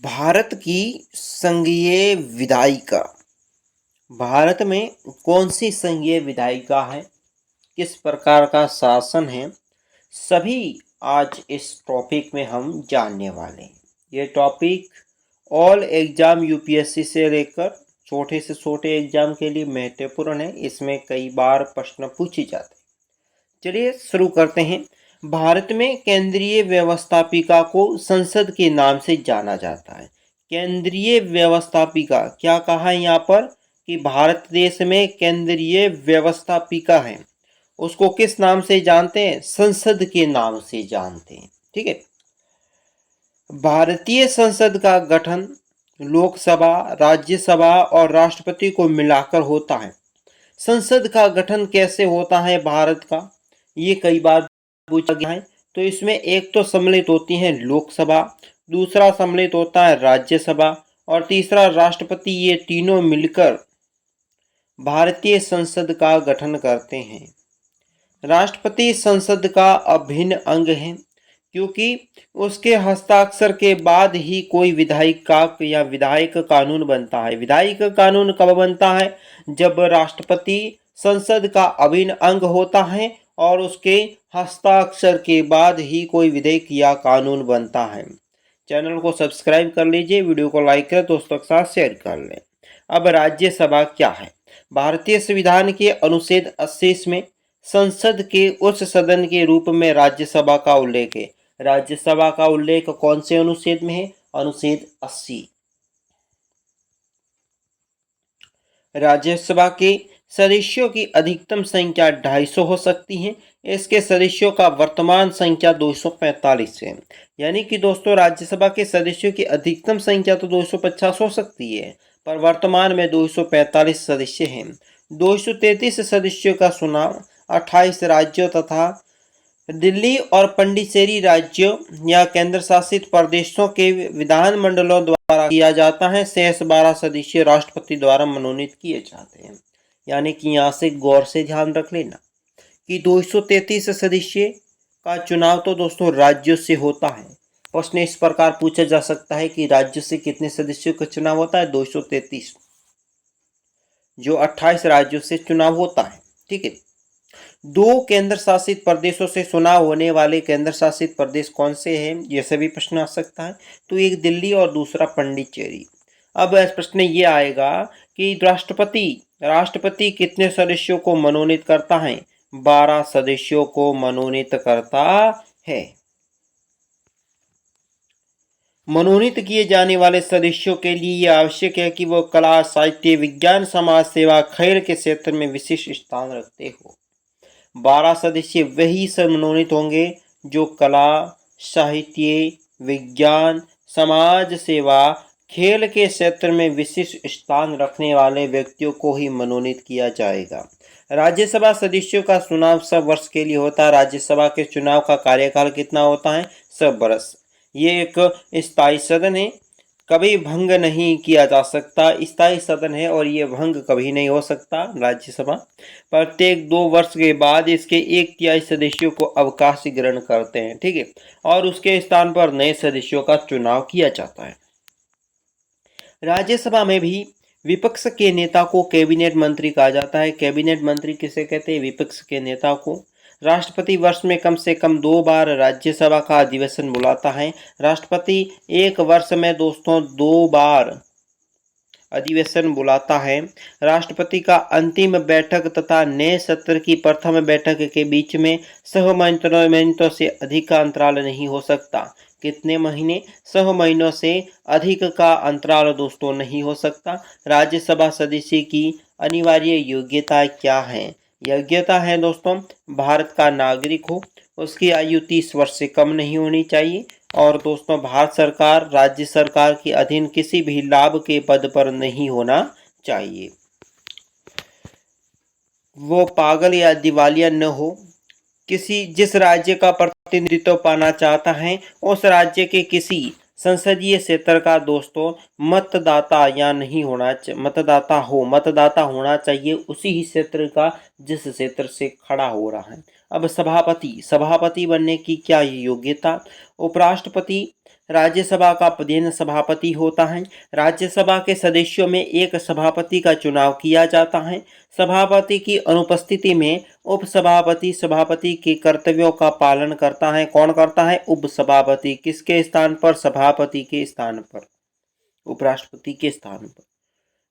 भारत की संघीय विधायिका। भारत में कौन सी संघीय विधायिका है, किस प्रकार का शासन है, सभी आज इस टॉपिक में हम जानने वाले हैं। ये टॉपिक ऑल एग्जाम यूपीएससी से लेकर छोटे से छोटे एग्जाम के लिए महत्वपूर्ण है। इसमें कई बार प्रश्न पूछे जाते हैं। चलिए शुरू करते हैं। भारत में केंद्रीय व्यवस्थापिका को संसद के नाम से जाना जाता है। केंद्रीय व्यवस्थापिका क्या कहा है यहाँ पर कि भारत देश में केंद्रीय व्यवस्थापिका है, उसको किस नाम से जानते हैं? संसद के नाम से जानते हैं। ठीक है। भारतीय संसद का गठन लोकसभा, राज्यसभा और राष्ट्रपति को मिलाकर होता है। संसद का गठन कैसे होता है भारत का, ये कई बार पूछा गया है। तो इसमें एक तो सम्मिलित होती है लोकसभा, दूसरा सम्मिलित होता है राज्यसभा और तीसरा राष्ट्रपति। ये तीनों मिलकर भारतीय संसद का गठन करते हैं। राष्ट्रपति संसद का अभिन्न अंग है, क्योंकि उसके हस्ताक्षर के बाद ही कोई विधायिक कानून बनता है। विधायिक कानून कब बनता है? जब राष्ट्रपति संसद का अभिन्न अंग होता है और उसके हस्ताक्षर के बाद ही कोई विधेयक या कानून बनता है। चैनल को सब्सक्राइब कर लीजिए, वीडियो को लाइक करें, दोस्तों के साथ शेयर कर लें। अब राज्यसभा क्या है? भारतीय संविधान के अनुच्छेद 80 में संसद के उच्च सदन के रूप में राज्यसभा का उल्लेख है। राज्यसभा का उल्लेख कौन से अनुच्छेद में है? अनुच्छेद 80। राज्यसभा के सदस्यों की अधिकतम संख्या 250 हो सकती है। इसके सदस्यों का वर्तमान संख्या 245 है। यानी कि दोस्तों राज्यसभा के सदस्यों की अधिकतम संख्या तो 250 हो सकती है, पर वर्तमान में 245 सदस्य हैं। 233 सदस्यों का चुनाव 28 राज्यों तथा दिल्ली और पुडुचेरी राज्यों या केंद्र शासित प्रदेशों के विधानमंडलों द्वारा किया जाता है। शेष 12 सदस्य राष्ट्रपति द्वारा मनोनीत किए जाते हैं। यानी कि यहाँ से गौर से ध्यान रख लेना कि 233 सदस्य का चुनाव तो दोस्तों राज्यों से होता है। प्रश्न इस प्रकार पूछा जा सकता है कि राज्य से कितने सदस्यों का चुनाव होता है? 233, जो 28 राज्यों से चुनाव होता है। ठीक है। 2 केंद्र शासित प्रदेशों से चुनाव होने वाले केंद्र शासित प्रदेश कौन से हैं? ये सभी प्रश्न आ सकता है। तो एक दिल्ली और दूसरा पुडुचेरी। अब प्रश्न ये आएगा कि राष्ट्रपति कितने सदस्यों को मनोनीत करता है? 12 सदस्यों को मनोनीत करता है। मनोनीत किए जाने वाले सदस्यों के लिए यह आवश्यक है कि वो कला, साहित्य, विज्ञान, समाज सेवा, खेल के क्षेत्र में विशिष्ट स्थान रखते हो। 12 सदस्य वही मनोनीत होंगे जो कला, साहित्य, विज्ञान, समाज सेवा, खेल के क्षेत्र में विशिष्ट स्थान रखने वाले व्यक्तियों को ही मनोनीत किया जाएगा। राज्यसभा सदस्यों का चुनाव 100 वर्ष के लिए होता है। राज्यसभा के चुनाव का कार्यकाल कितना होता है? 100 वर्ष। ये एक स्थायी सदन है, कभी भंग नहीं किया जा सकता। स्थायी सदन है और ये भंग कभी नहीं हो सकता। राज्यसभा प्रत्येक 2 वर्ष के बाद इसके 1/3 सदस्यों को अवकाश ग्रहण करते हैं। ठीक है। और उसके स्थान पर नए सदस्यों का चुनाव किया जाता है। राज्यसभा में भी विपक्ष के नेता को कैबिनेट मंत्री कहा जाता है। कैबिनेट मंत्री किसे कहते हैं? विपक्ष के नेता को। राष्ट्रपति वर्ष में कम से कम 2 बार राज्यसभा का अधिवेशन बुलाता है। राष्ट्रपति एक वर्ष में दोस्तों 2 बार अधिवेशन बुलाता है। राष्ट्रपति का अंतिम बैठक तथा नए सत्र की प्रथम बैठक के बीच में 6 महीनों से अधिक का अंतराल नहीं हो सकता। कितने महीने? 6 महीनों से अधिक का अंतराल दोस्तों नहीं हो सकता। राज्यसभा सदस्य की अनिवार्य योग्यता क्या है? योग्यता है दोस्तों भारत का नागरिक हो, उसकी आयु 30 वर्ष से कम नहीं होनी चाहिए और दोस्तों भारत सरकार, राज्य सरकार के अधीन किसी भी लाभ के पद पर नहीं होना चाहिए। वो पागल या दिवालिया न हो। जिस राज्य का प्रतिनिधित्व पाना चाहता है उस राज्य के किसी संसदीय क्षेत्र का दोस्तों मतदाता या नहीं होना मतदाता होना चाहिए उसी ही क्षेत्र का जिस क्षेत्र से खड़ा हो रहा है। अब सभापति बनने की क्या योग्यता। उपराष्ट्रपति राज्यसभा का पदेन सभापति होता है। राज्यसभा के सदस्यों में एक सभापति का चुनाव किया जाता है। सभापति की अनुपस्थिति में उपसभापति सभापति के कर्तव्यों का पालन करता है। कौन करता है? उपसभापति। किसके स्थान पर? सभापति के स्थान पर, उपराष्ट्रपति के स्थान पर।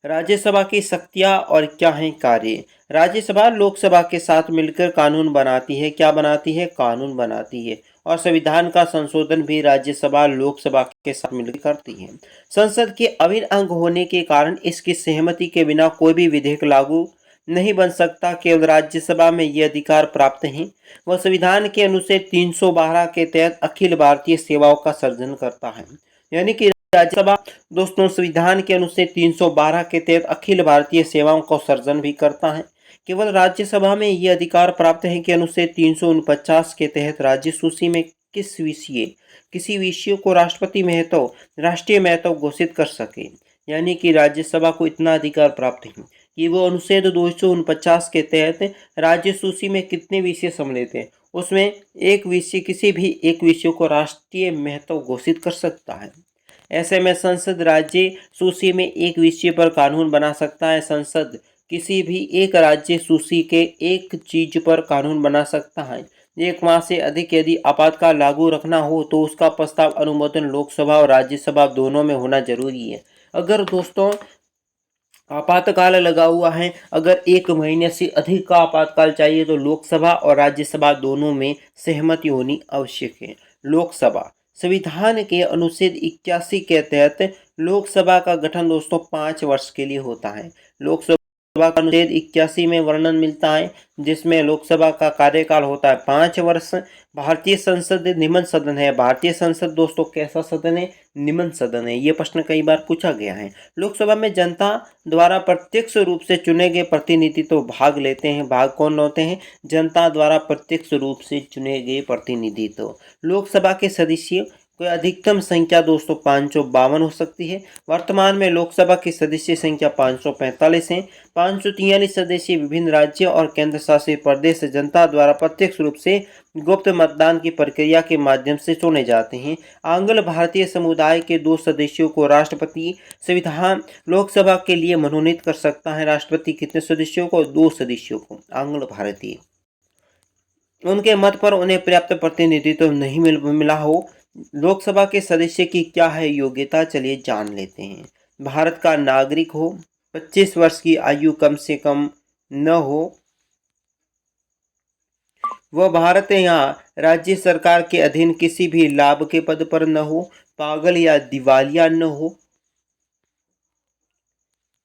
राज्यसभा की शक्तियां और क्या हैं कार्य। राज्यसभा लोकसभा के साथ मिलकर कानून बनाती है। क्या बनाती है? कानून बनाती है। और संविधान का संशोधन भी राज्यसभा लोकसभा के साथ मिलकर करती है। संसद के अभिन्न अंग होने के कारण इसकी सहमति के बिना कोई भी विधेयक लागू नहीं बन सकता। केवल राज्यसभा में ये अधिकार प्राप्त है। वह संविधान के अनुच्छेद 312 के तहत अखिल भारतीय सेवाओं का सर्जन करता है। यानी कि राज्यसभा दोस्तों संविधान के अनुच्छेद 312 के तहत अखिल भारतीय सेवाओं का सर्जन भी करता है। केवल राज्यसभा में ये अधिकार प्राप्त है कि अनुच्छेद 349 के तहत राज्य सूची में किसी विषय को राष्ट्रपति महत्व राष्ट्रीय महत्व घोषित कर सके। यानी कि राज्यसभा को इतना अधिकार प्राप्त है कि वो अनुच्छेद 249 के तहत राज्य सूची में कितने विषय सम्मिलित हैं उसमें किसी भी एक विषय को राष्ट्रीय महत्व घोषित कर सकता है। ऐसे में संसद राज्य सूची में एक विषय पर कानून बना सकता है। संसद किसी भी एक राज्य सूची के एक चीज पर कानून बना सकता है। 1 माह से अधिक यदि आपातकाल लागू रखना हो तो उसका प्रस्ताव अनुमोदन लोकसभा और राज्यसभा दोनों में होना जरूरी है। अगर दोस्तों आपातकाल लगा हुआ है, अगर 1 महीने से अधिक का आपातकाल चाहिए तो लोकसभा और राज्यसभा दोनों में सहमति होनी आवश्यक है। लोकसभा संविधान के अनुच्छेद 81 के तहत लोकसभा का गठन दोस्तों 5 वर्ष के लिए होता है। लोकसभा का अनुच्छेद 81 में वर्णन मिलता है जिसमें लोकसभा का कार्यकाल होता है 5 वर्ष। भारतीय संसद निम्न सदन है। भारतीय संसद दोस्तों कैसा सदन है? निम्न सदन है। ये प्रश्न कई बार पूछा गया है। लोकसभा में जनता द्वारा प्रत्यक्ष रूप से चुने गए प्रतिनिधि तो भाग लेते हैं। भाग कौन होते हैं? जनता द्वारा प्रत्यक्ष रूप से चुने गए प्रतिनिधि। तो लोकसभा के सदस्य कोई अधिकतम संख्या दोस्तों 552 हो सकती है। वर्तमान में लोकसभा की सदस्य संख्या 545 है। 543 सदस्य विभिन्न राज्यों और केंद्र शासित प्रदेश से जनता द्वारा प्रत्यक्ष रूप से गुप्त मतदान की प्रक्रिया के माध्यम से चुने जाते हैं। आंग्ल भारतीय समुदाय के 2 सदस्यों को राष्ट्रपति संविधान लोकसभा के लिए मनोनीत कर सकता है। राष्ट्रपति कितने सदस्यों को? 2 सदस्यों को। आंग्ल भारतीय उनके मत पर उन्हें पर्याप्त प्रतिनिधित्व नहीं मिला हो। लोकसभा के सदस्य की क्या है योग्यता? चलिए जान लेते हैं। भारत का नागरिक हो, 25 वर्ष की आयु कम से कम न हो, वह भारत या राज्य सरकार के अधीन किसी भी लाभ के पद पर न हो, पागल या दिवालिया न हो।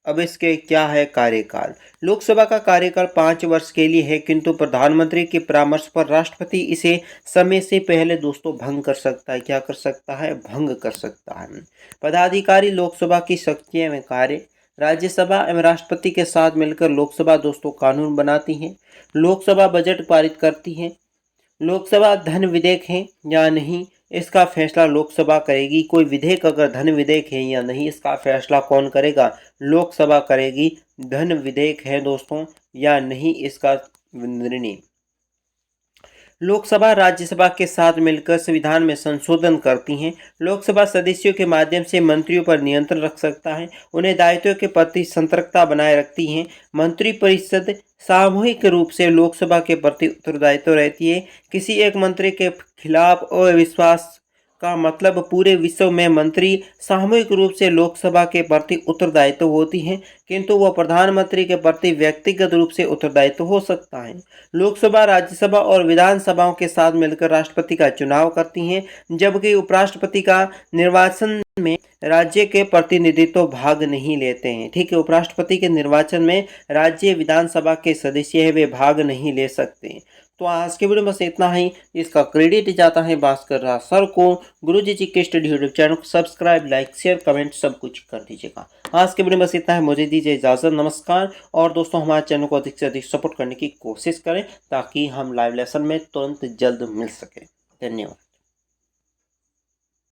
अब इसके क्या है कार्यकाल? लोकसभा का कार्यकाल 5 वर्ष के लिए है, किंतु प्रधानमंत्री के परामर्श पर राष्ट्रपति इसे समय से पहले दोस्तों भंग कर सकता है। क्या कर सकता है? भंग कर सकता है। पदाधिकारी लोकसभा की शक्तियां एवं कार्य। राज्यसभा एवं राष्ट्रपति के साथ मिलकर लोकसभा दोस्तों कानून बनाती है। लोकसभा बजट पारित करती है। लोकसभा धन विधेयक है या नहीं इसका फैसला लोकसभा करेगी। कोई विधेयक अगर धन विधेयक है या नहीं इसका फैसला कौन करेगा? लोकसभा करेगी। धन विधेयक है दोस्तों या नहीं इसका निर्णय लोकसभा राज्यसभा के साथ मिलकर संविधान में संशोधन करती हैं। लोकसभा सदस्यों के माध्यम से मंत्रियों पर नियंत्रण रख सकता है। उन्हें दायित्वों के प्रति सतर्कता बनाए रखती है। मंत्रिपरिषद सामूहिक रूप से लोकसभा के प्रति उत्तरदायित्व रहती है। किसी एक मंत्री के खिलाफ अविश्वास का मतलब पूरे विश्व में मंत्री सामूहिक रूप से लोकसभा के प्रति उत्तरदायित्व होती है, किंतु वह प्रधानमंत्री के प्रति व्यक्तिगत रूप से उत्तरदायित्व हो सकता है। लोकसभा राज्यसभा और विधानसभाओं के साथ मिलकर राष्ट्रपति का चुनाव करती हैं, जबकि उपराष्ट्रपति का निर्वाचन में राज्य के प्रतिनिधित्व भाग नहीं लेते हैं। ठीक है, उपराष्ट्रपति के निर्वाचन में राज्य विधानसभा के सदस्य है वे भाग नहीं ले सकते। तो आज के वीडियो में बस इतना ही। इसका क्रेडिट जाता है भास्कर राज सर को। गुरुजी जी के स्टडी यूट्यूब चैनल को सब्सक्राइब, लाइक, शेयर, कमेंट सब कुछ कर दीजिएगा। आज के वीडियो में बस इतना है। मुझे दीजिए इजाजत, नमस्कार। और दोस्तों हमारे चैनल को अधिक से अधिक सपोर्ट करने की कोशिश करें ताकि हम लाइव लेसन में तुरंत जल्द मिल सके। धन्यवाद।